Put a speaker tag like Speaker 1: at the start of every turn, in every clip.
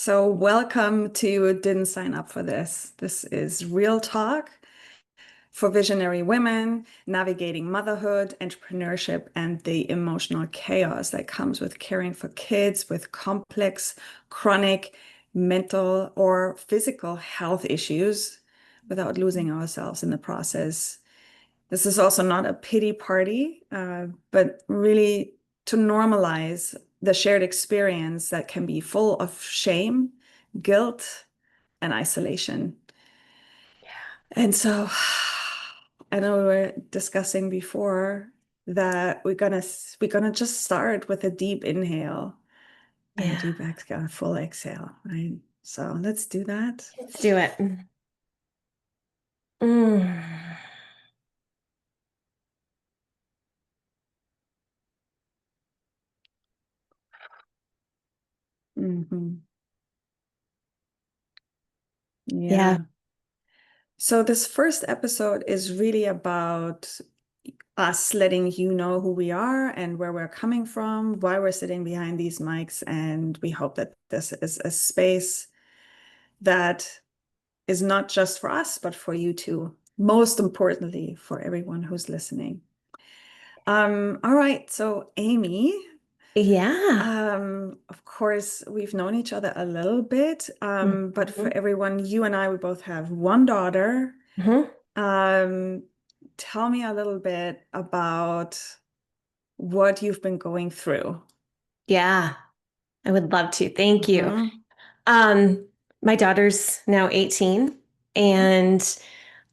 Speaker 1: So, welcome to Didn't Sign Up for This. This is real talk for visionary women navigating motherhood, entrepreneurship, and the emotional chaos that comes with caring for kids with complex, chronic, mental, or physical health issues without losing ourselves in the process. This is also not a pity party, but really to normalize the shared experience that can be full of shame, guilt, and isolation. And so I know we were discussing before that we're gonna just start with a deep inhale and a
Speaker 2: Yeah,
Speaker 1: deep exhale, a full exhale, right? So let's do that.
Speaker 2: let's do it. Mm.
Speaker 1: Hmm.
Speaker 2: Yeah,
Speaker 1: Yeah. So this first episode is really about us letting you know who we are and where we're coming from, why we're sitting behind these mics, and we hope that this is a space that is not just for us, but for you too. Most importantly, for everyone who's listening. All right, so Amy,
Speaker 2: yeah.
Speaker 1: of course, we've known each other a little bit, but for
Speaker 2: Mhm.
Speaker 1: everyone, you and I, we both have one daughter.
Speaker 2: Mhm.
Speaker 1: Um, Tell me a little bit about what you've been going through.
Speaker 2: Yeah, I would love to. Thank you.
Speaker 1: Hmm.
Speaker 2: Um, my daughter's now 18, and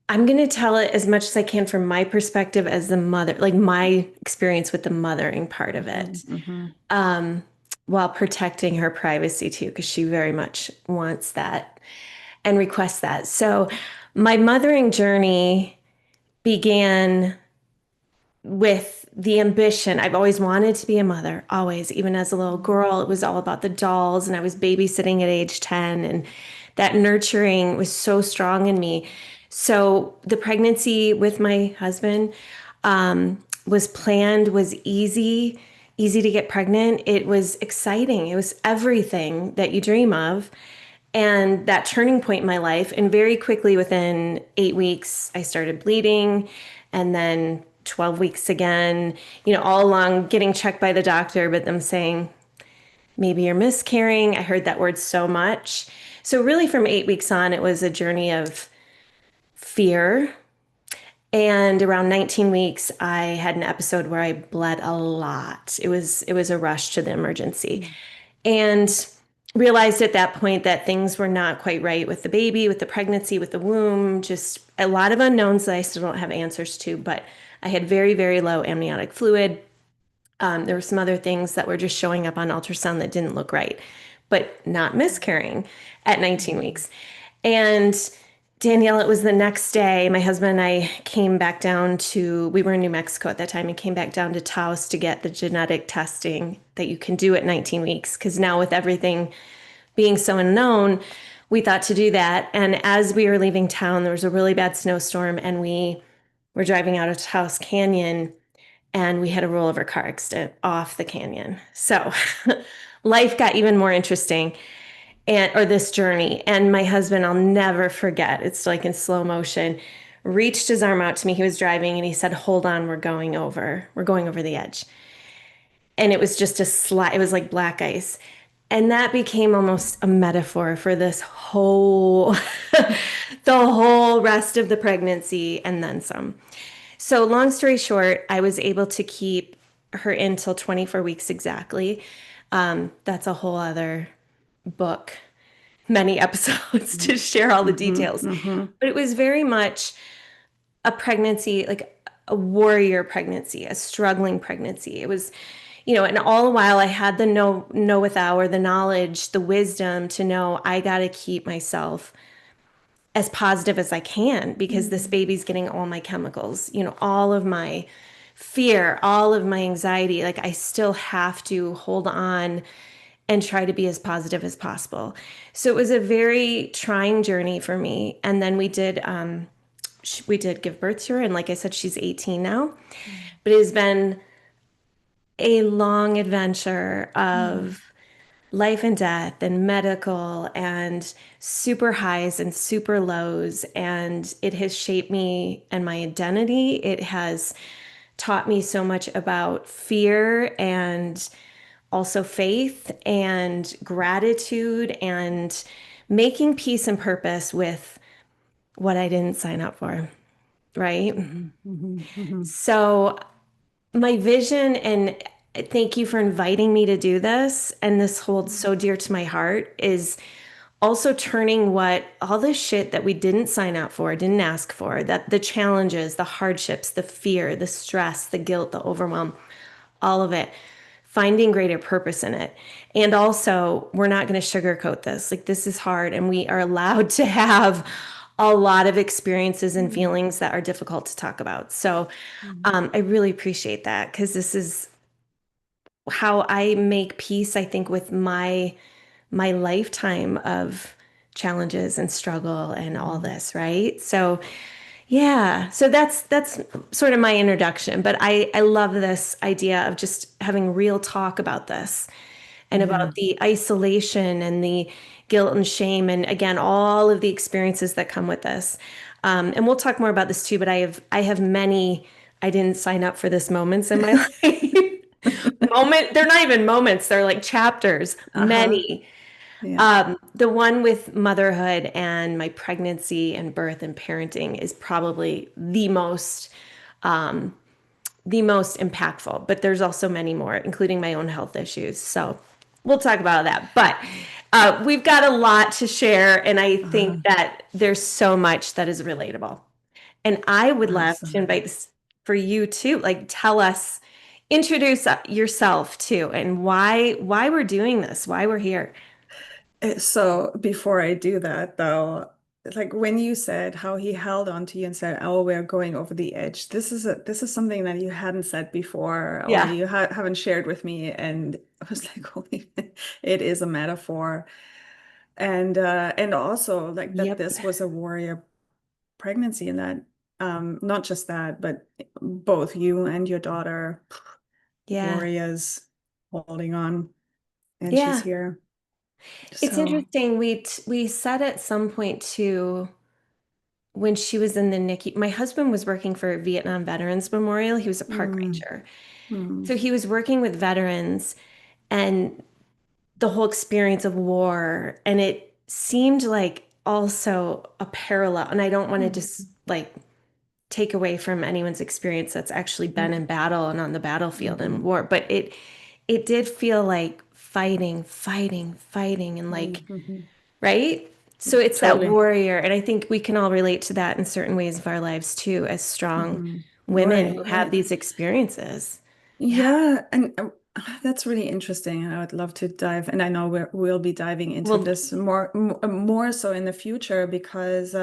Speaker 2: I'm going to tell it as much as I can from my perspective as the mother, like my experience with the mothering part of
Speaker 1: Hmm.
Speaker 2: it,
Speaker 1: Hmm.
Speaker 2: um, while protecting her privacy too, because she very much wants that and requests that. So, my mothering journey began with the ambition. I've always wanted to be a mother, always. Even as a little girl, it was all about the dolls, and I was babysitting at age 10, and that nurturing was so strong in me. So the pregnancy with my husband was planned, was easy to get pregnant. It was exciting. It was everything that you dream of. And that turning point in my life. And very quickly, within 8 weeks, I started bleeding. And then 12 weeks again, all along getting checked by the doctor, but them saying, maybe you're miscarrying. I heard that word so much. So, really, from 8 weeks on, it was a journey of fear. And around 19 weeks, I had an episode where I bled a lot. It was a rush to the emergency. And realized at that point that things were not quite right with the baby, with the pregnancy, with the womb, just a lot of unknowns that I still don't have answers to. But I had very, very low amniotic fluid. There were some other things that were just showing up on ultrasound that didn't look right, but not miscarrying at 19
Speaker 1: Hmm.
Speaker 2: weeks. And Danielle, it was the next day. My husband and I came back down we were in New Mexico at that time, and came back down to Taos to get the genetic testing that you can do at 19 weeks. Because now, with everything being so unknown, we thought to do that. And as we were leaving town, there was a really bad snowstorm, and we were driving out of Taos Canyon, and we had a rollover car accident off the canyon. So life got even more interesting, or this journey. And my husband, I'll never forget, it's like in slow motion, reached his arm out to me. He was driving, and he said, "Hold on, we're going over the edge." And it was just a slide, it was like black ice. And that became almost a metaphor for this whole, the whole rest of the pregnancy and then some. So, long story short, I was able to keep her until 24 weeks exactly. That's a whole other book, many episodes to share all the
Speaker 1: Hmm.
Speaker 2: details.
Speaker 1: Hmm.
Speaker 2: But it was very much a pregnancy, like a warrior pregnancy, a struggling pregnancy. It was, and all the while I had the know without, or the knowledge, the wisdom to know I got to keep myself as positive as I can, because this baby's getting all my chemicals, all of my fear, all of my anxiety. Like, I still have to hold on and try to be as positive as possible. So it was a very trying journey for me. And then we did give birth to her, and like I said, she's 18 now. But it has been a long adventure
Speaker 1: Hmm.
Speaker 2: of life and death and medical and super highs and super lows. And it has shaped me and my identity. It has taught me so much about fear and also faith and gratitude and making peace and purpose with what I didn't sign up for. Right.
Speaker 1: Mhm, mhm, mhm,
Speaker 2: So, my vision, and thank you for inviting me to do this, and this holds so dear to my heart, is also turning what all this shit that we didn't sign up for, didn't ask for, that the challenges, the hardships, the fear, the stress, the guilt, the overwhelm, all of it, finding greater purpose in it. And also, we're not going to sugarcoat this. Like, this is hard, and we are allowed to have a lot of experiences and
Speaker 1: mhm,
Speaker 2: feelings that are difficult to talk about. So,
Speaker 1: mhm,
Speaker 2: I really appreciate that because this is how I make peace, I think, with my lifetime of challenges and struggle and all
Speaker 1: mhm,
Speaker 2: this, right? So yeah, so that's sort of my introduction, but I love this idea of just having real talk about this and about
Speaker 1: mhm.
Speaker 2: the isolation and the guilt and shame and again all of the experiences that come with this. And we'll talk more about this too, but I have many I didn't sign up for this moments in my life. They're not even moments, they're like chapters,
Speaker 1: Uh-huh.
Speaker 2: many.
Speaker 1: Yeah.
Speaker 2: The one with motherhood and my pregnancy and birth and parenting is probably the most impactful, but there's also many more, including my own health issues. So we'll talk about that. But we've got a lot to share, and I think
Speaker 1: Uh-huh.
Speaker 2: that there's so much that is relatable. And I would love to invite
Speaker 1: Absolutely.
Speaker 2: this for you too. Like, tell us, introduce yourself too, and why we're doing this, why we're here.
Speaker 1: So before I do that, though, like when you said how he held on to you and said, "Oh, we're going over the edge," this is something that you hadn't said before, or
Speaker 2: Yeah.
Speaker 1: you haven't shared with me, and I was like, "Holy, it is a metaphor," and also like that
Speaker 2: Yep.
Speaker 1: this was a warrior pregnancy, and that not just that, but both you and your daughter,
Speaker 2: Yeah.
Speaker 1: warriors holding on, and she's
Speaker 2: Yeah.
Speaker 1: here.
Speaker 2: It's
Speaker 1: So,
Speaker 2: interesting. We said at some point too, when she was in the NICU, my husband was working for Vietnam Veterans Memorial. He was a park
Speaker 1: mm,
Speaker 2: ranger.
Speaker 1: mm,
Speaker 2: So he was working with veterans and the whole experience of war. And it seemed like also a parallel. And I don't want to just
Speaker 1: mm,
Speaker 2: like take away from anyone's experience that's actually been
Speaker 1: mm,
Speaker 2: in battle and on the battlefield and
Speaker 1: mhm,
Speaker 2: war, but it did feel like fighting, fighting, fighting, and like,
Speaker 1: mhm.
Speaker 2: right? So it's that
Speaker 1: Totally.
Speaker 2: warrior. And I think we can all relate to that in certain ways of our lives too, as strong women
Speaker 1: Right,
Speaker 2: who have
Speaker 1: right.
Speaker 2: these experiences. Yeah.
Speaker 1: Yeah, and that's really interesting, and I would love to dive. And I know we'll be diving into
Speaker 2: Well,
Speaker 1: this more so in the future because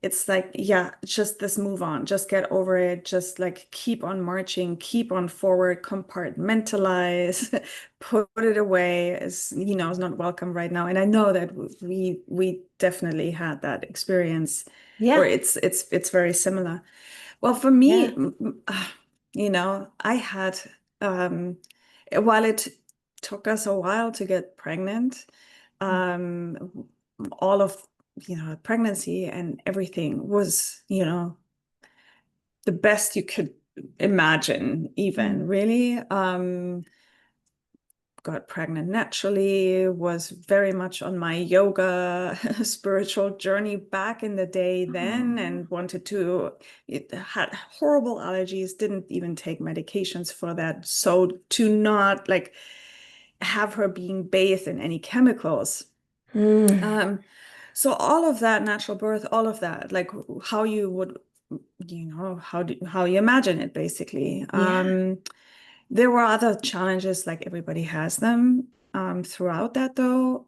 Speaker 1: it's like, yeah, just this move on, just get over it, just like keep on marching, keep on forward, compartmentalize, put it away as is not welcome right now. And I know that we definitely had that experience, or
Speaker 2: yeah.
Speaker 1: it's very similar. Well, for me,
Speaker 2: Yeah.
Speaker 1: I had, um, while it took us a while to get pregnant, um, all of, pregnancy and everything was, the best you could imagine,
Speaker 2: Mm.
Speaker 1: even really. Got pregnant naturally, was very much on my yoga spiritual journey back in the day then,
Speaker 2: Oh.
Speaker 1: and wanted to, it had horrible allergies, didn't even take medications for that. So to not like have her being bathed in any chemicals.
Speaker 2: Mm.
Speaker 1: Um, so all of that, natural birth, all of that, like how you would, how you imagine it basically.
Speaker 2: Yeah.
Speaker 1: There were other challenges, like everybody has them throughout that, though.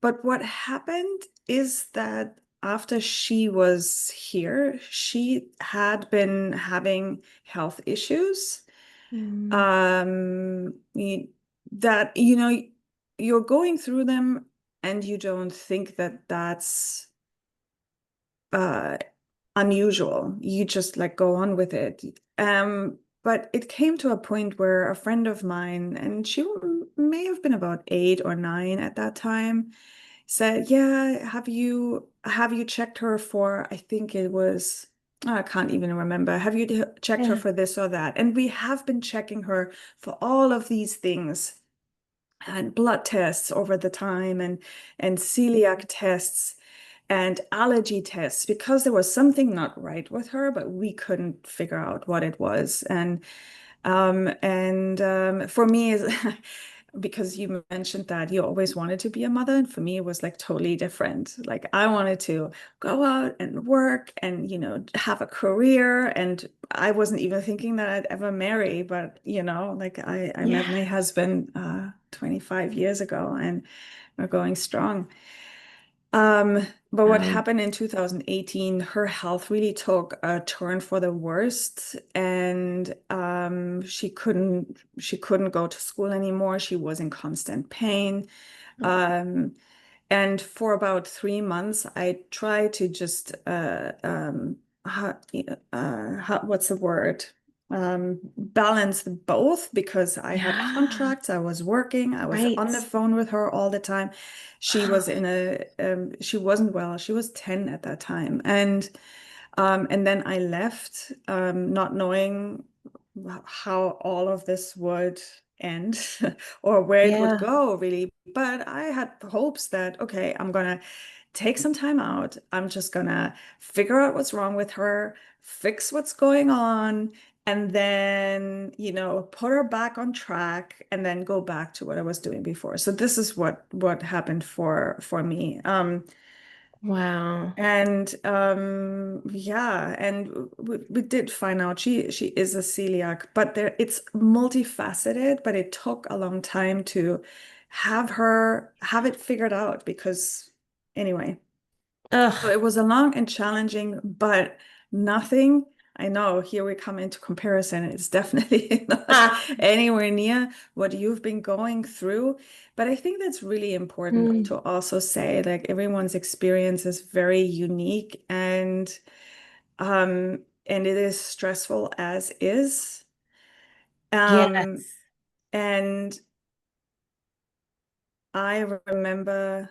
Speaker 1: But what happened is that after she was here, she had been having health issues.
Speaker 2: Mm.
Speaker 1: Um, y- that, you're going through them and you don't think that that's uh, unusual. You just like go on with it. but it came to a point where a friend of mine, and she may have been about 8 or 9 at that time, said, "Yeah, have you checked her for, I think it was, oh, I can't even remember. Have you checked her
Speaker 2: Yeah.
Speaker 1: for this or that?" And we have been checking her for all of these things and blood tests over the time and celiac tests and allergy tests because there was something not right with her, but we couldn't figure out what it was. And for me, is because you mentioned that you always wanted to be a mother, and for me, it was like totally different. Like I wanted to go out and work and, have a career. And I wasn't even thinking that I'd ever marry, but, like I met
Speaker 2: Yeah.
Speaker 1: my husband 25 years ago and we're going strong. But what
Speaker 2: Um,
Speaker 1: happened in 2018, her health really took a turn for the worst, and she couldn't go to school anymore. She was in constant pain. Um, and for about 3 months, I tried to just what's the word? Balance both because I had
Speaker 2: yeah.
Speaker 1: contracts, I was working, I was on the
Speaker 2: Right.
Speaker 1: phone with her all the time. She wasn't well. She was 10 at that time. And then I left, not knowing how all of this would end or where it would
Speaker 2: Yeah.
Speaker 1: go, really. But I had hopes that, okay, I'm gonna take some time out. I'm just gonna figure out what's wrong with her, fix what's going on, and then, put her back on track and then go back to what I was doing before. So this is what happened for me.
Speaker 2: Wow.
Speaker 1: Yeah, and we did find out she is a celiac, but it's multifaceted, but it took a long time to have it figured out because anyway, so
Speaker 2: Ugh.
Speaker 1: it was a long and challenging, but nothing. I know here we come into comparison. It's definitely not
Speaker 2: Ah.
Speaker 1: anywhere near what you've been going through. But I think that's really important
Speaker 2: Mm.
Speaker 1: to also say, like everyone's experience is very unique and it is stressful as is. Um,
Speaker 2: Yes.
Speaker 1: and I remember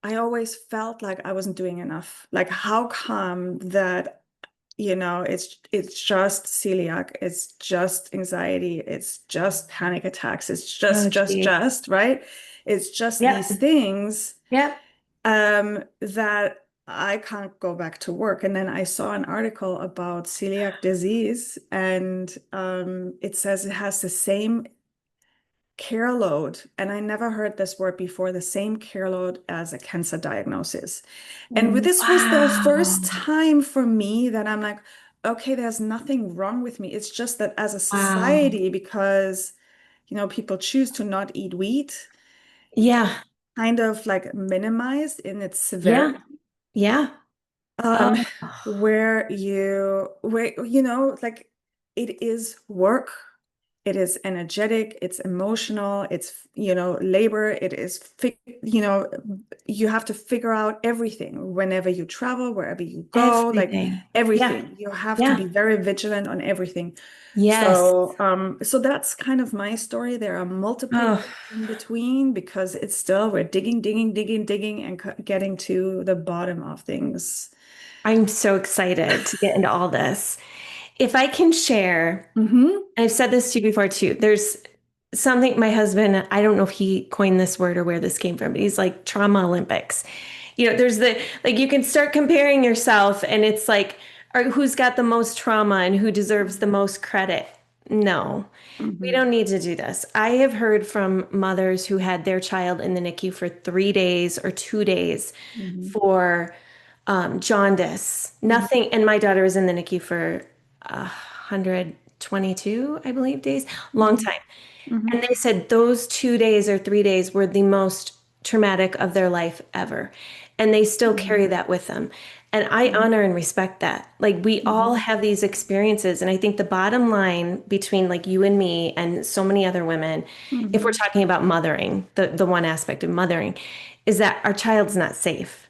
Speaker 1: I always felt like I wasn't doing enough. Like how come that it's just celiac, it's just anxiety, it's just panic attacks, it's
Speaker 2: Oh, geez.
Speaker 1: just, right? It's just these
Speaker 2: Yep.
Speaker 1: things
Speaker 2: Yep.
Speaker 1: that I can't go back to work. And then I saw an article about celiac disease, and it says it has the same care load, and I never heard this word before, the same care load as a cancer diagnosis. And this was the first
Speaker 2: Wow.
Speaker 1: time for me that I'm like, okay, there's nothing wrong with me. It's just that as a
Speaker 2: Wow.
Speaker 1: society, because people choose to not eat wheat,
Speaker 2: Yeah.
Speaker 1: kind of like minimized in its
Speaker 2: Yeah.
Speaker 1: severity.
Speaker 2: Yeah.
Speaker 1: Um,
Speaker 2: Oh,
Speaker 1: where like it is work, it is energetic, it's emotional, it's labor, it is you have to figure out everything whenever you travel, wherever you go, like
Speaker 2: everything. Yeah.
Speaker 1: everything. You have to be
Speaker 2: Yeah.
Speaker 1: very vigilant on everything.
Speaker 2: Yes.
Speaker 1: So that's kind of my story. There are multiple
Speaker 2: Oh,
Speaker 1: things in between because it's still we're digging, digging, digging, digging, and getting to the bottom of things.
Speaker 2: I'm so excited to get into all this. If I can share,
Speaker 1: Mm-hmm.
Speaker 2: I've said this to you before too. There's something my husband, I don't know if he coined this word or where this came from, but he's like trauma Olympics. There's like you can start comparing yourself and it's like, or who's got the most trauma and who deserves the most credit. No, we
Speaker 1: Mm-hmm.
Speaker 2: don't need to do this. I have heard from mothers who had their child in the NICU for 3 days or 2 days
Speaker 1: Mm-hmm.
Speaker 2: for jaundice, nothing. And my daughter was in the NICU for 122, I believe, days, long
Speaker 1: Mm-hmm.
Speaker 2: time.
Speaker 1: Mm-hmm.
Speaker 2: And they said those 2 days or 3 days were the most traumatic of their life ever. And they still carry that with them. And I honor and respect that. Like we all
Speaker 1: Mm-hmm.
Speaker 2: have these experiences. And I think the bottom line between like you and me and so many other women, if we're
Speaker 1: Mm-hmm.
Speaker 2: talking about mothering, the one aspect of mothering, is that our child's not safe.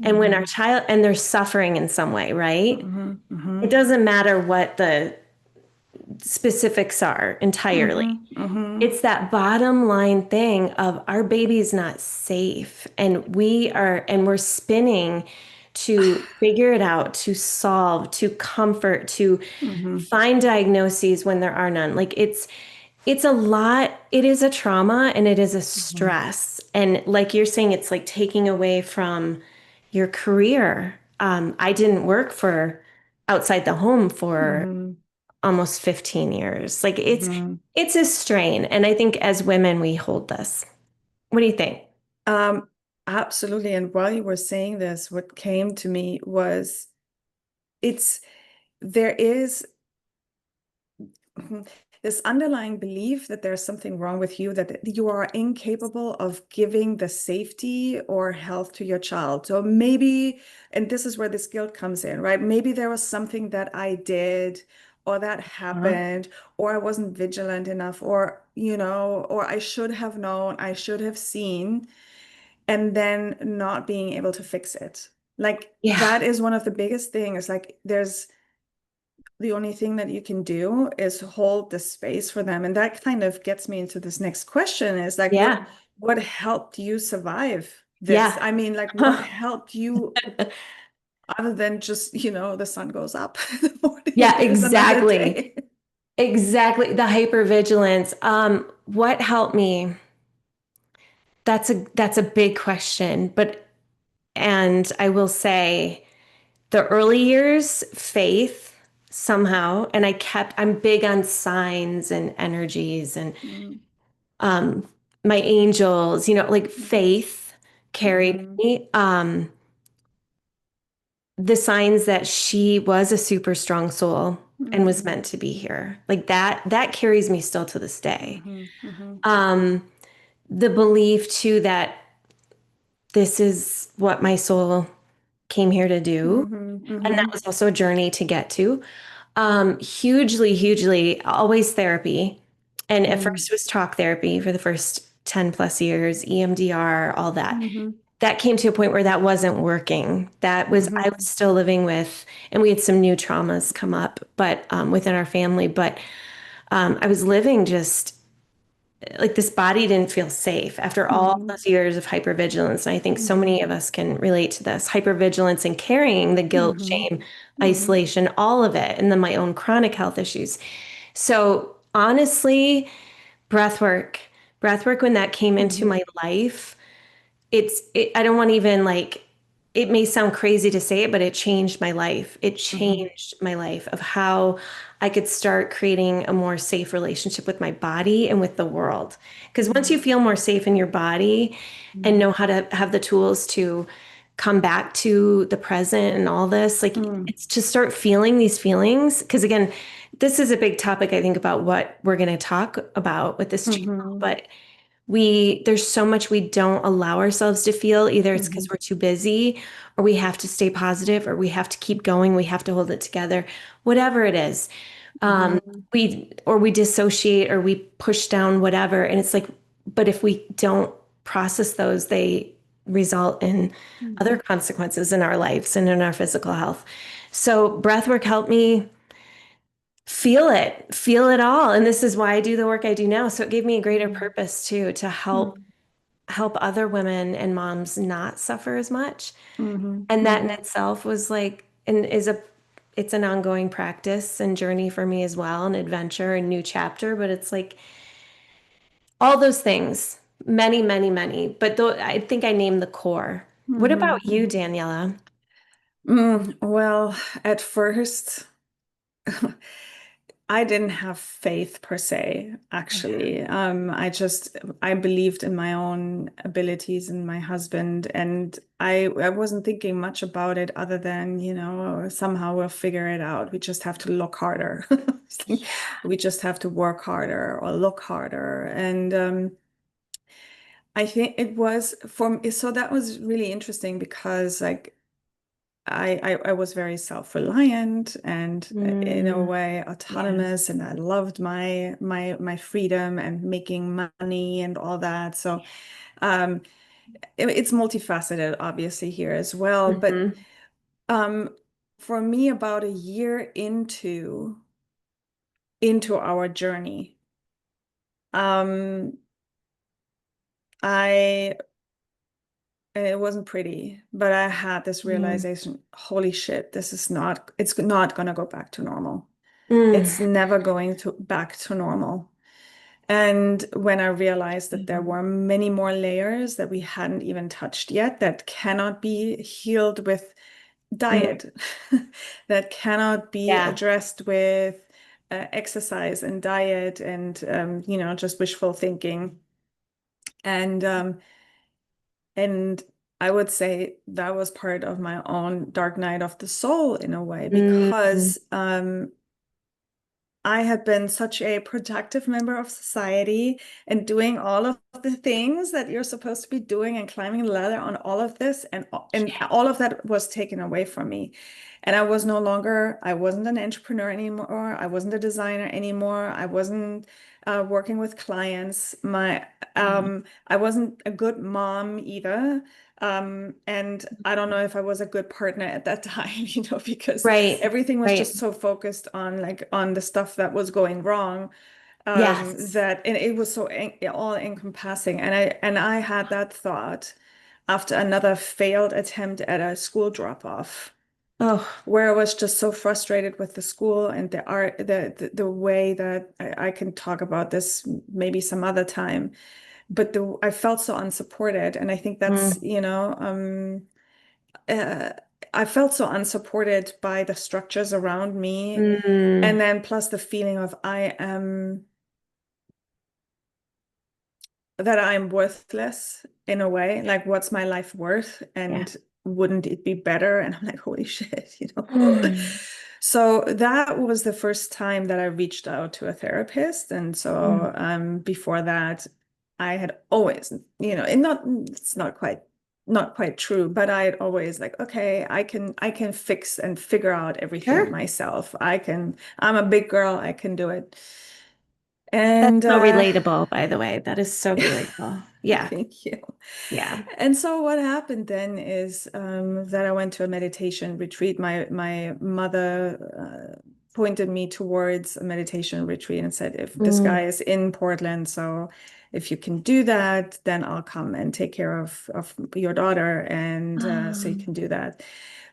Speaker 2: And when our
Speaker 1: Mm-hmm.
Speaker 2: child and they're suffering in some way, right?
Speaker 1: Mm-hmm. Mm-hmm.
Speaker 2: It doesn't matter what the specifics are entirely.
Speaker 1: Mm-hmm.
Speaker 2: It's that bottom line thing of our baby's not safe and we're spinning to figure it out, to solve, to comfort, to
Speaker 1: Mm-hmm.
Speaker 2: find diagnoses when there are none. Like it's a lot. It is a trauma and it is a
Speaker 1: Mm-hmm.
Speaker 2: stress. And like you're saying, it's like taking away from your career. I didn't work for outside the home for
Speaker 1: Mm-hmm.
Speaker 2: almost 15 years. Like
Speaker 1: Mm-hmm.
Speaker 2: it's a strain. And I think as women, we hold this. What do you think?
Speaker 1: Um, Absolutely. And while you were saying this, what came to me was it's there is this underlying belief that there's something wrong with you, that you are incapable of giving the safety or health to your child. So maybe, and this is where this guilt comes in, right? Maybe there was something that I did or that
Speaker 2: Huh?
Speaker 1: happened, or I wasn't vigilant enough, or, or I should have known, I should have seen, and then not being able to fix it. Like
Speaker 2: Yeah.
Speaker 1: that is one of the biggest things. Like there's the only thing that you can do is hold the space for them. And that kind of gets me into this next question is like
Speaker 2: Yeah.
Speaker 1: what helped you survive this?
Speaker 2: Yeah.
Speaker 1: I mean, like what
Speaker 2: Huh.
Speaker 1: helped you other than just, the sun goes up in the morning,
Speaker 2: Yeah,
Speaker 1: there's another
Speaker 2: exactly.
Speaker 1: day.
Speaker 2: Exactly. The hypervigilance. What helped me? That's a big question, but and I will say the early years, faith somehow, and I'm big on signs and energies and
Speaker 1: Mm,
Speaker 2: um my angels, like faith carried
Speaker 1: mhm,
Speaker 2: me. The signs that she was a super strong soul and was
Speaker 1: mhm,
Speaker 2: meant to be here. Like that carries me still to this day.
Speaker 1: mhm, mhm,
Speaker 2: Um, the belief too that this is what my soul came here to do.
Speaker 1: mhm,
Speaker 2: And that
Speaker 1: mhm,
Speaker 2: was also a journey to get to. Hugely, hugely, always therapy. And at
Speaker 1: mhm,
Speaker 2: first it was talk therapy for the first 10 plus years, EMDR, all that.
Speaker 1: mhm,
Speaker 2: That came to a point where that wasn't working. I was
Speaker 1: mhm,
Speaker 2: still living with, and we had some new traumas come up, but within our family. But I was living just like this body didn't feel safe after all
Speaker 1: mhm,
Speaker 2: those years of hypervigilance. And I think so
Speaker 1: mhm,
Speaker 2: many of us can relate to this hypervigilance and carrying the guilt,
Speaker 1: mhm,
Speaker 2: shame,
Speaker 1: mhm,
Speaker 2: isolation, all of it, and then my own chronic health issues. So honestly, breath work, breath work, when that came into
Speaker 1: mhm,
Speaker 2: my life, I don't want to even like, it may sound crazy to say it, but it changed my life. It
Speaker 1: mhm,
Speaker 2: changed my life of how I could start creating a more safe relationship with my body and with the world. Because once you
Speaker 1: mhm,
Speaker 2: feel more safe in your body and
Speaker 1: mhm,
Speaker 2: know how to have the tools to come back to the present and all this, like
Speaker 1: mhm,
Speaker 2: it's to start feeling these feelings. Because again, this is a big topic, I think, about what we're going to talk about with this channel.
Speaker 1: mhm,
Speaker 2: But there's so much we don't allow ourselves to feel. Either it's because
Speaker 1: mhm,
Speaker 2: we're too busy, or we have to stay positive, or we have to keep going, we have to hold it together, whatever it is. Um,
Speaker 1: mhm,
Speaker 2: we dissociate or we push down whatever. And it's like, but if we don't process those, they result in other
Speaker 1: mhm,
Speaker 2: consequences in our lives and in our physical health. So breathwork helped me feel it all. And this is why I do the work I do now. So it gave me a greater
Speaker 1: mhm,
Speaker 2: purpose too, to help
Speaker 1: mhm,
Speaker 2: other women and moms not suffer as much.
Speaker 1: mhm,
Speaker 2: And that in
Speaker 1: mhm,
Speaker 2: itself was like and is a it's an ongoing practice and journey for me as well, an adventure, a new chapter. But it's like all those things, many, many, many. But though I think I named the core. What
Speaker 1: mhm,
Speaker 2: about you,
Speaker 1: mhm.
Speaker 2: Daniela?
Speaker 1: Well, at first, I didn't have faith per se,
Speaker 2: Yeah.
Speaker 1: actually. I believed in my own abilities and my husband, and I wasn't thinking much about it other than, somehow we'll figure it out. We just have to look harder. We just have to work harder or look harder. And I think it was so that was really interesting because like I was very self-reliant and in a
Speaker 2: Mm,
Speaker 1: way
Speaker 2: yeah.
Speaker 1: autonomous, and I loved my freedom and making money and all that. So um it's multifaceted obviously here as well. But
Speaker 2: Hmm.
Speaker 1: um for me about a year into into our journey. Um, I and it wasn't pretty, but I had this
Speaker 2: Mm.
Speaker 1: realization, holy shit, it's not gonna go back to normal.
Speaker 2: Mm.
Speaker 1: It's never going to back to normal. And when I realized that there were many more layers that we hadn't even touched yet that cannot be healed with
Speaker 2: Mm.
Speaker 1: diet, that cannot be
Speaker 2: Yeah.
Speaker 1: addressed with exercise and diet and just wishful thinking. And and I would say that was part of my own dark night of the soul in a way,
Speaker 2: Mm.
Speaker 1: because I had been such a productive member of society and doing all of the things that you're supposed to be doing and climbing the ladder on all of this, and all of that was taken away from me. And I wasn't an entrepreneur anymore. I wasn't a designer anymore. I wasn't working with clients. I wasn't a good mom either. And I don't know if I was a good partner at that time, because
Speaker 2: Right.
Speaker 1: everything was
Speaker 2: Right.
Speaker 1: just so focused on on the stuff that was going wrong,
Speaker 2: Yes.
Speaker 1: and it was so all encompassing. And I had that thought after another failed attempt at a school drop off,
Speaker 2: Oh.
Speaker 1: where I was just so frustrated with the school and the art, the way that I can talk about this maybe some other time, but I felt so unsupported, and I think that's,
Speaker 2: Mm.
Speaker 1: uh, I felt so unsupported by the structures around me.
Speaker 2: Mm.
Speaker 1: And then plus the feeling of that I'm worthless in a way. Like, what's my life worth?
Speaker 2: Yeah.
Speaker 1: And wouldn't it be better? And I'm like, holy shit.
Speaker 2: Mm.
Speaker 1: So that was the first time that I reached out to a therapist. And so
Speaker 2: Mm.
Speaker 1: before that, I had always, and it's not quite true, but I had always like, okay, I can fix and figure out everything
Speaker 2: Sure.
Speaker 1: myself. I'm a big girl, I can do it.
Speaker 2: That's
Speaker 1: And
Speaker 2: so relatable, by the way. That is so relatable. Yeah.
Speaker 1: thank you.
Speaker 2: Yeah.
Speaker 1: And so what happened then is that I went to a meditation retreat. My mother pointed me towards a meditation retreat and said, if this
Speaker 2: Mm.
Speaker 1: guy is in Portland, so if you can do that, then I'll come and take care of your daughter, and so you can do that.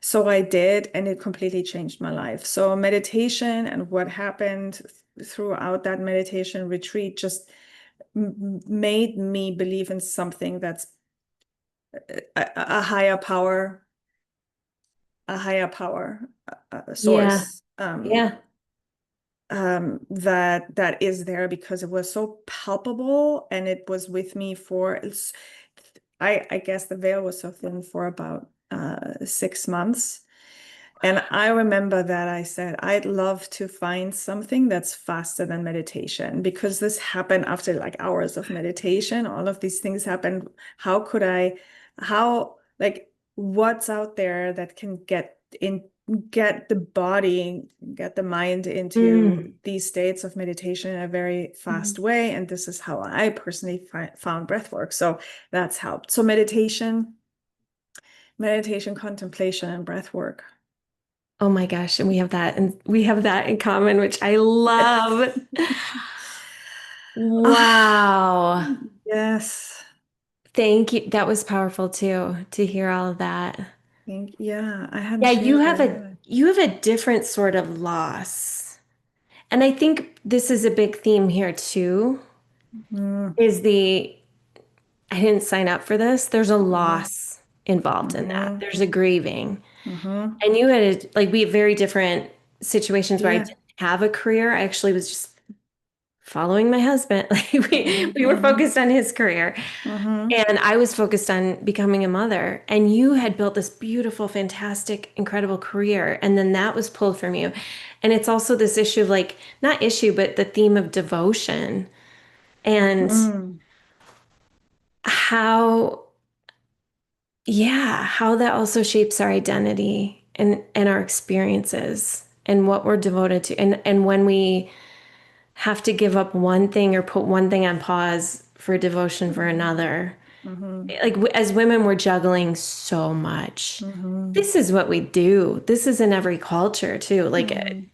Speaker 1: So I did, and it completely changed my life. So meditation and what happened throughout that meditation retreat just made me believe in something that's a higher power,
Speaker 2: Yeah.
Speaker 1: source,
Speaker 2: Yeah.
Speaker 1: that is there because it was so palpable and it was with me for I guess the veil was so thin for about 6 months. And I remember that I said, I'd love to find something that's faster than meditation, because this happened after like hours of meditation. All of these things happened. How could I, how, like, what's out there that can get the body, get the mind into
Speaker 2: Mm.
Speaker 1: these states of meditation in a very fast way? And this is how I personally found breath work. So that's helped. So meditation, contemplation, and breath work.
Speaker 2: Oh my gosh. And we have that in common, which I love.
Speaker 1: Ah,
Speaker 2: Wow.
Speaker 1: yes.
Speaker 2: Thank you. That was powerful too, to hear all of that.
Speaker 1: Yeah, I hadn't
Speaker 2: Yeah,
Speaker 1: shared that either.
Speaker 2: you have a different sort of loss. And I think this is a big theme here too,
Speaker 1: Mm,
Speaker 2: is the I didn't sign up for this. There's a
Speaker 1: mhm,
Speaker 2: loss involved in that.
Speaker 1: mhm,
Speaker 2: There's a grieving.
Speaker 1: mhm.
Speaker 2: And you had like we have very different situations where I
Speaker 1: Yeah.
Speaker 2: didn't have a career. I actually was just following my husband. Like
Speaker 1: Mhm,
Speaker 2: we were
Speaker 1: mhm,
Speaker 2: focused on his career.
Speaker 1: mhm,
Speaker 2: And I was focused on becoming a mother. And you had built this beautiful, fantastic, incredible career. And then that was pulled from you. And it's also this issue of like, not issue, but the theme of devotion and
Speaker 1: mhm,
Speaker 2: how, yeah, how that also shapes our identity and our experiences and what we're devoted to. And when we have to give up one thing or put one thing on pause for devotion for
Speaker 1: mhm,
Speaker 2: another.
Speaker 1: mhm,
Speaker 2: Like as women, we're juggling so much.
Speaker 1: mhm,
Speaker 2: This is what we do. This is in every culture too. Like,
Speaker 1: mhm,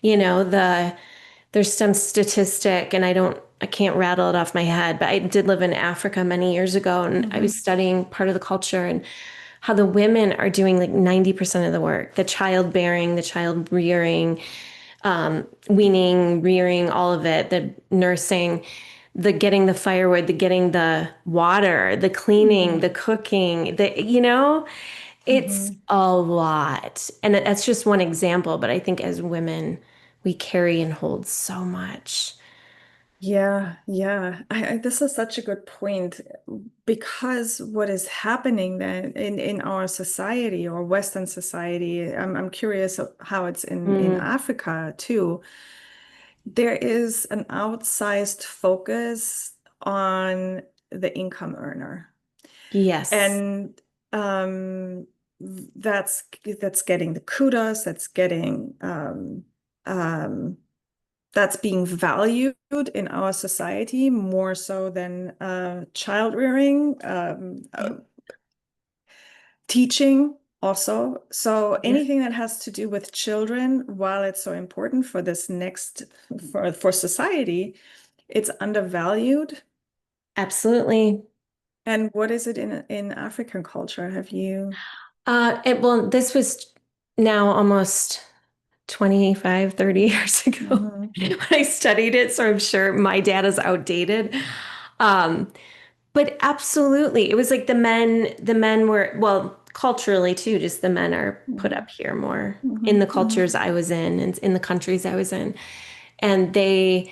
Speaker 2: you know, the there's some statistic, and I can't rattle it off my head, but I did live in Africa many years ago, and I was
Speaker 1: Hmm.
Speaker 2: studying part of the culture and how the women are doing like 90% of the work, the childbearing, the child rearing, weaning, rearing, all of it, the nursing, the getting the firewood, the getting the water, the cleaning, the
Speaker 1: Hmm.
Speaker 2: cooking, it's
Speaker 1: Hmm.
Speaker 2: a lot. And that's just one example, but I think as women, we carry and hold so much.
Speaker 1: Yeah, yeah. This is such a good point because what is happening then in our society or Western society, I'm curious of how it's in
Speaker 2: Mm,
Speaker 1: Africa too. There is an outsized focus on the income earner.
Speaker 2: yes.
Speaker 1: And um, that's getting the kudos, um, that's being valued in our society more so than child rearing,
Speaker 2: Yep.
Speaker 1: teaching also. So
Speaker 2: Yeah,
Speaker 1: anything that has to do with children, while it's so important for this next for society, it's undervalued.
Speaker 2: absolutely.
Speaker 1: And what is it in African culture? Have you?
Speaker 2: Well, this was now almost 25, 30 years ago
Speaker 1: Mhm.
Speaker 2: when I studied it, so I'm sure my data's outdated. Um, but absolutely, it was like the men were, well, culturally too, just the men are put
Speaker 1: Mhm.
Speaker 2: up here more in
Speaker 1: Mhm.
Speaker 2: the
Speaker 1: Mhm.
Speaker 2: cultures I was in and in the countries I was in. And they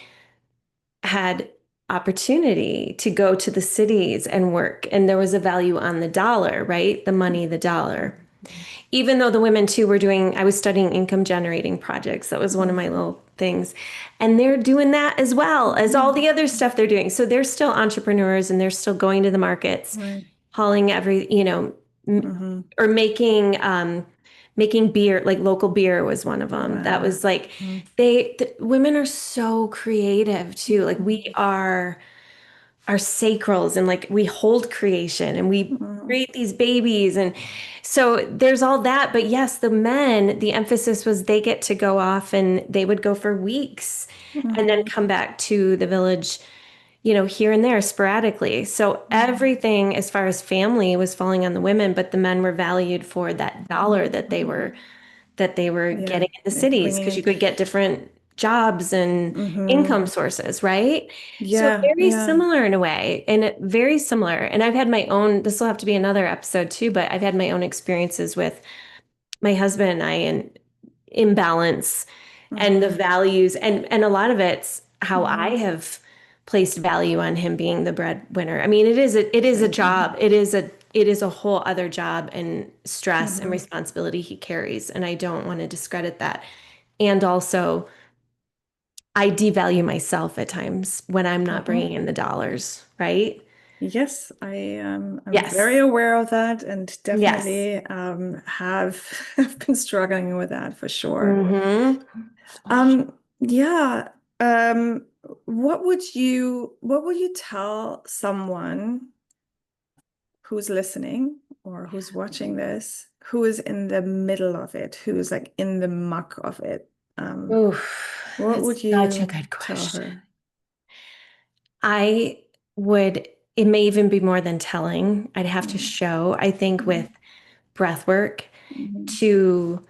Speaker 2: had opportunity to go to the cities and work. And there was a value on the dollar, right? The money, the dollar. Even though the women too were doing, I was studying income generating projects. That was one of my
Speaker 1: Mhm.
Speaker 2: little things. And they're doing that as well as all
Speaker 1: Mhm.
Speaker 2: the other stuff they're doing. So they're still entrepreneurs and they're still going to the markets,
Speaker 1: Right.
Speaker 2: hauling
Speaker 1: Mhm.
Speaker 2: or making beer, like local beer was one of them. That
Speaker 1: Wow.
Speaker 2: was like
Speaker 1: Mhm.
Speaker 2: women are so creative too. Like we
Speaker 1: Mhm.
Speaker 2: are sacrals and like we hold creation and we
Speaker 1: Mhm.
Speaker 2: create these babies, and so there's all that. But yes, the men, the emphasis was they get to go off and they would go for weeks and then
Speaker 1: Mhm.
Speaker 2: come back to the village, here and there sporadically. So
Speaker 1: Mhm.
Speaker 2: everything as far as family was falling on the women, but the men were valued for that dollar
Speaker 1: Mhm.
Speaker 2: that they were
Speaker 1: Yeah.
Speaker 2: getting in the
Speaker 1: Yeah.
Speaker 2: cities
Speaker 1: Bringing
Speaker 2: because you
Speaker 1: in.
Speaker 2: could get different jobs and
Speaker 1: Mhm.
Speaker 2: income sources, right? So
Speaker 1: Yeah.
Speaker 2: very
Speaker 1: Yeah.
Speaker 2: similar in a way, and very similar. And I've had my own, this will have to be another episode too, but I've had my own experiences with my husband and I and imbalance and the
Speaker 1: Mhm.
Speaker 2: values and a lot of it's how I
Speaker 1: Mhm.
Speaker 2: have placed value on him being the breadwinner. I mean, it is a
Speaker 1: Right.
Speaker 2: job. It is a whole other job and stress and
Speaker 1: Mhm.
Speaker 2: responsibility he carries, and I don't want to discredit that. And also, I devalue myself at times when I'm not
Speaker 1: Mhm.
Speaker 2: bringing in the dollars, right?
Speaker 1: Yes, I'm very
Speaker 2: Yes.
Speaker 1: aware of that and
Speaker 2: Yes.
Speaker 1: definitely have have been struggling with that for sure.
Speaker 2: Mm-hmm.
Speaker 1: Yeah. What would you tell someone who's listening or who's watching this, who is in the middle of it, who is like in the muck of it?
Speaker 2: Oof,
Speaker 1: What would
Speaker 2: that's such a
Speaker 1: you
Speaker 2: good
Speaker 1: tell
Speaker 2: question.
Speaker 1: her?
Speaker 2: I would, it may even be more than telling. I'd have to
Speaker 1: Mhm.
Speaker 2: show, I think, with
Speaker 1: Mhm.
Speaker 2: breath work
Speaker 1: Mhm.
Speaker 2: to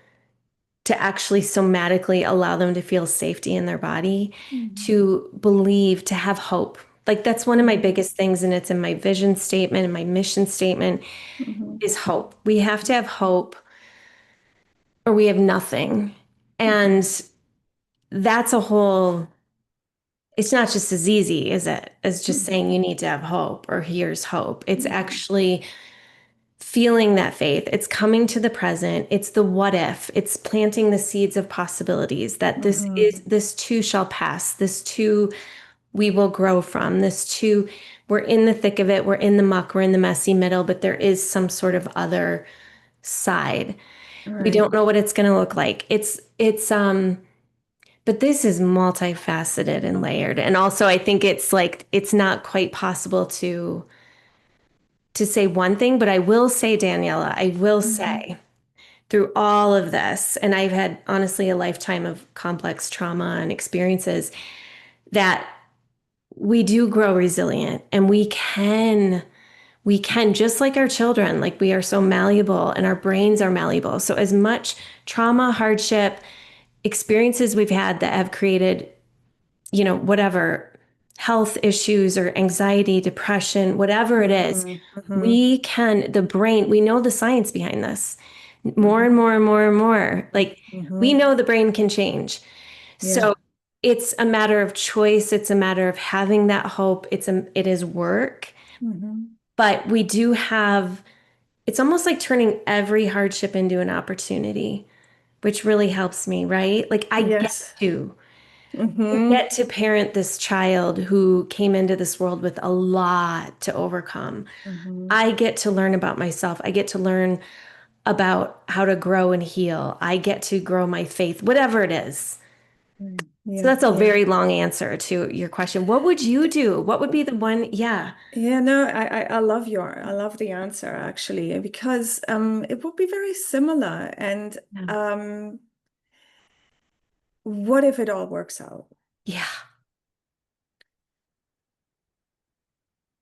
Speaker 2: actually somatically allow them to feel safety in their body,
Speaker 1: Mhm.
Speaker 2: to believe, to have hope. Like that's one of my
Speaker 1: Mhm.
Speaker 2: biggest things, and it's in my vision statement and my mission statement
Speaker 1: Mhm.
Speaker 2: is hope. We have to have hope or we have nothing.
Speaker 1: Mhm.
Speaker 2: And that's a whole, it's not just as easy, is it? As just
Speaker 1: Mhm.
Speaker 2: saying you need to have hope or here's hope. It's
Speaker 1: Mhm.
Speaker 2: actually feeling that faith. It's coming to the present. It's the what if. It's planting the seeds of possibilities that
Speaker 1: Mhm.
Speaker 2: this too shall pass. This too we will grow from. This too, we're in the thick of it. We're in the muck. We're in the messy middle, but there is some sort of other side. We
Speaker 1: Right.
Speaker 2: don't know what it's going to look like. But this is multifaceted and layered. And also I think it's like it's not quite possible to say one thing, but I will say, Daniela, I will
Speaker 1: Mhm.
Speaker 2: say through all of this, and I've had honestly a lifetime of complex trauma and experiences, that we do grow resilient and we can just like our children, like we are so malleable and our brains are malleable. So as much trauma, hardship, experiences we've had that have created, whatever health issues or anxiety, depression, whatever it is,
Speaker 1: Hmm. Hmm.
Speaker 2: the brain, we know the science behind this more and
Speaker 1: Hmm.
Speaker 2: more and more and more. Like we
Speaker 1: Hmm.
Speaker 2: know the brain can change.
Speaker 1: Yeah.
Speaker 2: So it's a matter of choice. It's a matter of having that hope. It is work,
Speaker 1: Hmm.
Speaker 2: but we do have, it's almost like turning every hardship into an opportunity, which really helps me, right? Like
Speaker 1: Yes.
Speaker 2: I
Speaker 1: Hmm.
Speaker 2: get to parent this child who came into this world with a lot to overcome.
Speaker 1: Hmm.
Speaker 2: I get to learn about myself. I get to learn about how to grow and heal. I get to grow my faith, whatever it is. So
Speaker 1: Yeah.
Speaker 2: that's a
Speaker 1: Yeah.
Speaker 2: very long answer to your question. What would you do? What would be the one? Yeah.
Speaker 1: Yeah, no, I love the answer actually, because it would be very similar. And
Speaker 2: Yeah.
Speaker 1: um what if it all works out?
Speaker 2: Yeah.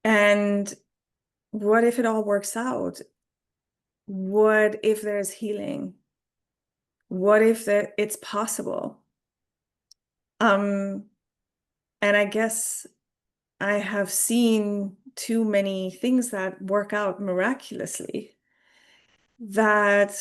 Speaker 1: And what if it all works out? What if there's healing? What if it's possible? Um, and I guess I have seen too many things that work out miraculously, that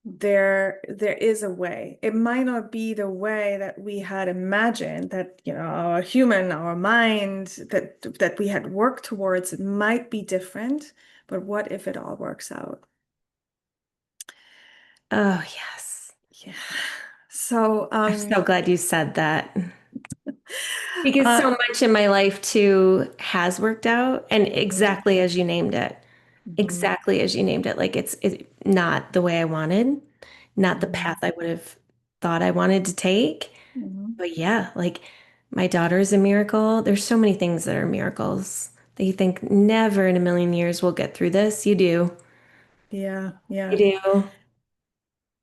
Speaker 1: there is a way. It might not be the way that we had imagined, that our human, our mind, that we had worked towards. It might be different, but what if it all works out?
Speaker 2: Oh, yes.
Speaker 1: Yeah. So
Speaker 2: I'm so glad you said that. Because
Speaker 1: uh
Speaker 2: so much in my life too has worked out and
Speaker 1: mhm,
Speaker 2: exactly as you named it.
Speaker 1: mhm,
Speaker 2: Exactly as you named it. Like it's not the way I wanted, not the path
Speaker 1: mhm,
Speaker 2: I would have thought I wanted to take.
Speaker 1: mhm.
Speaker 2: But yeah, like my daughter is a miracle. There's so many things that are miracles that you think never in a million years we'll get through this. You do.
Speaker 1: Yeah,
Speaker 2: You
Speaker 1: yeah,
Speaker 2: do.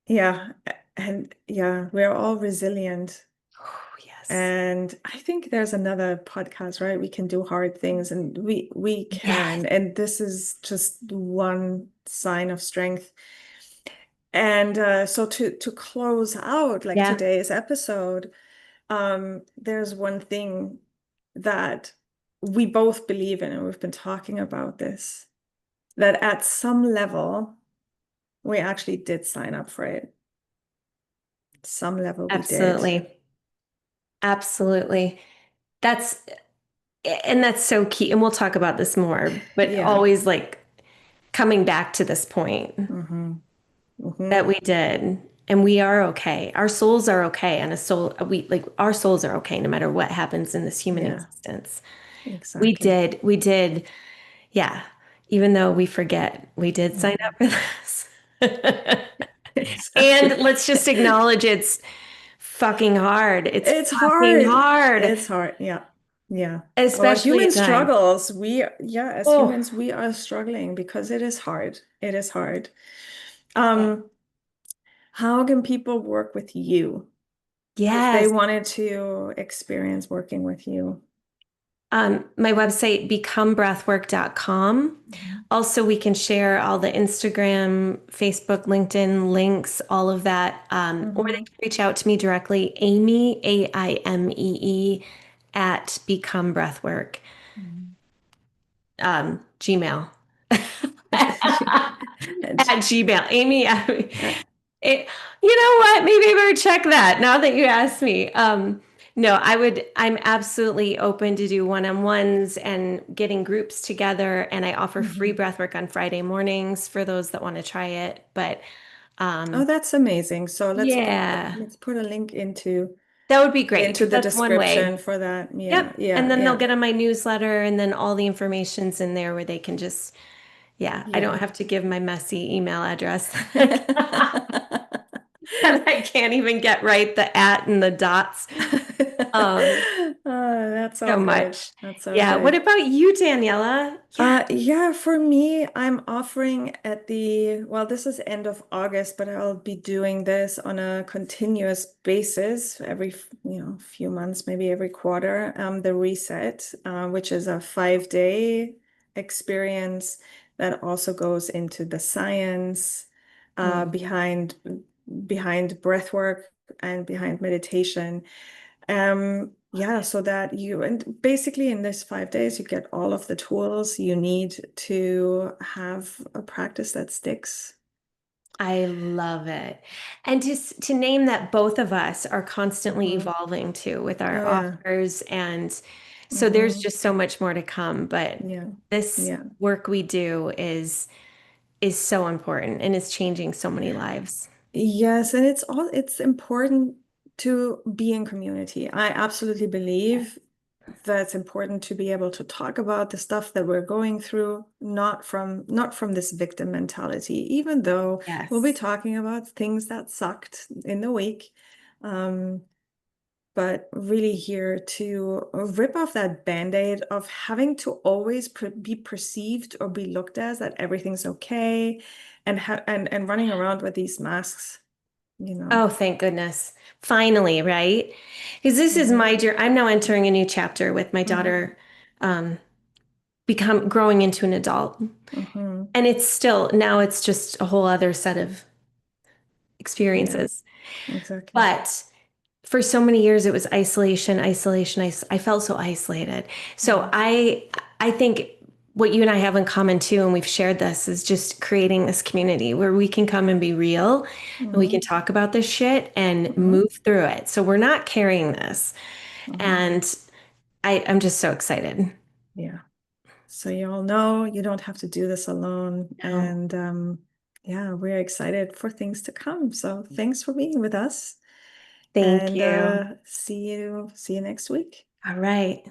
Speaker 1: yeah. And yeah, we're all resilient.
Speaker 2: Oh, yes.
Speaker 1: And I think there's another podcast, right? We can do hard things, and we
Speaker 2: Yes.
Speaker 1: can. And this is just one sign of strength. And so to close out like
Speaker 2: Yeah.
Speaker 1: today's episode, there's one thing that we both believe in, and we've been talking about this, that at some level we actually did sign up for it. Some level we did.
Speaker 2: Absolutely. Absolutely. That's and that's so key. And we'll talk about this more, but
Speaker 1: Yeah.
Speaker 2: always like coming back to this point
Speaker 1: Hmm.
Speaker 2: that
Speaker 1: Hmm.
Speaker 2: we did. And we are okay. Our souls are okay. And a soul, we like our souls are okay no matter what happens in this human
Speaker 1: Yeah,
Speaker 2: existence.
Speaker 1: exactly.
Speaker 2: We did. Yeah. Even though we forget, we did sign
Speaker 1: Mhm.
Speaker 2: up for this. And
Speaker 1: Exactly.
Speaker 2: let's just acknowledge it's fucking hard. It's
Speaker 1: It's
Speaker 2: fucking
Speaker 1: hard.
Speaker 2: hard,
Speaker 1: It's hard. Yeah. Yeah. Our
Speaker 2: especially
Speaker 1: human
Speaker 2: at times.
Speaker 1: struggles, yeah, as
Speaker 2: Oh,
Speaker 1: humans, we are struggling because it is hard. It is hard.
Speaker 2: yeah.
Speaker 1: Um, how can people work with you if they
Speaker 2: Yes.
Speaker 1: wanted to experience working with you?
Speaker 2: My website, becomebreathwork.com.
Speaker 1: Mhm.
Speaker 2: Also, we can share all the Instagram, Facebook, LinkedIn links, all of that. Or they
Speaker 1: Mhm.
Speaker 2: can reach out to me directly, Amy, AIMEE, at Become Breathwork,
Speaker 1: Mhm.
Speaker 2: Gmail.
Speaker 1: And
Speaker 2: At Gmail. Amy,
Speaker 1: uh,
Speaker 2: you know what? Maybe I better check that now that you asked me. No, I'm absolutely open to do one-on-ones and getting groups together. And I offer free
Speaker 1: mhm.
Speaker 2: breathwork on Friday mornings for those that want to try it. But
Speaker 1: Oh,
Speaker 2: um,
Speaker 1: that's amazing. So
Speaker 2: yeah,
Speaker 1: let's put a link
Speaker 2: that would be great
Speaker 1: into
Speaker 2: because
Speaker 1: the
Speaker 2: that's one
Speaker 1: description
Speaker 2: way.
Speaker 1: for that. Yeah,
Speaker 2: Yep. And
Speaker 1: yeah,
Speaker 2: then they'll
Speaker 1: yeah,
Speaker 2: get on my newsletter and then all the information's in there where they can just, yeah, I don't
Speaker 1: yeah.
Speaker 2: have to give my messy email address. And I can't even get right the at and the dots. Um,
Speaker 1: Oh, that's
Speaker 2: so
Speaker 1: so good.
Speaker 2: much.
Speaker 1: That's so
Speaker 2: Yeah. What
Speaker 1: good.
Speaker 2: about you, Daniela? Yeah.
Speaker 1: Yeah, for me, I'm offering at this is end of August, but I'll be doing this on a continuous basis every, few months, maybe every quarter. The Reset, which is a 5-day experience that also goes into the science
Speaker 2: Mm.
Speaker 1: behind breath work and behind meditation. Yeah, so that and basically in this 5 days, you get all of the tools you need to have a practice that sticks.
Speaker 2: I love it. And to name that both of us are constantly
Speaker 1: Hmm.
Speaker 2: evolving too with our
Speaker 1: Oh yeah.
Speaker 2: offers. And so there's
Speaker 1: Hmm.
Speaker 2: just so much more to come. But
Speaker 1: Yeah.
Speaker 2: this
Speaker 1: Yeah.
Speaker 2: work we do is so important and is changing so many lives.
Speaker 1: Yes, and it's important to be in community. I absolutely believe that's important to be able to talk about the stuff that we're going through, not from this victim mentality, even though we'll be
Speaker 2: Yes.
Speaker 1: talking about things that sucked in the week. Um, but really here to rip off that band-aid of having to always be perceived or be looked as that everything's okay and running around with these masks, you know.
Speaker 2: Oh, thank goodness. Finally, right? Because this is
Speaker 1: Hmm.
Speaker 2: my journey. I'm now entering a new chapter with my
Speaker 1: Hmm.
Speaker 2: daughter um, become growing into an adult.
Speaker 1: Hmm.
Speaker 2: And it's still, now it's just a whole other set of
Speaker 1: Yeah,
Speaker 2: experiences.
Speaker 1: exactly.
Speaker 2: But for so many years it was isolation, isolation. I felt so isolated. So
Speaker 1: Hmm.
Speaker 2: I think what you and I have in common too, and we've shared this, is just creating this community where we can come and be real and we can
Speaker 1: Hmm.
Speaker 2: talk about this shit and
Speaker 1: Hmm.
Speaker 2: move through it. So we're not carrying this.
Speaker 1: Hmm.
Speaker 2: And I'm just so excited.
Speaker 1: Yeah. So you all know you don't have to do this alone.
Speaker 2: No,
Speaker 1: And yeah, we're excited for things to come. So thanks for being with us
Speaker 2: thank
Speaker 1: and
Speaker 2: you.
Speaker 1: see you next week.
Speaker 2: All right.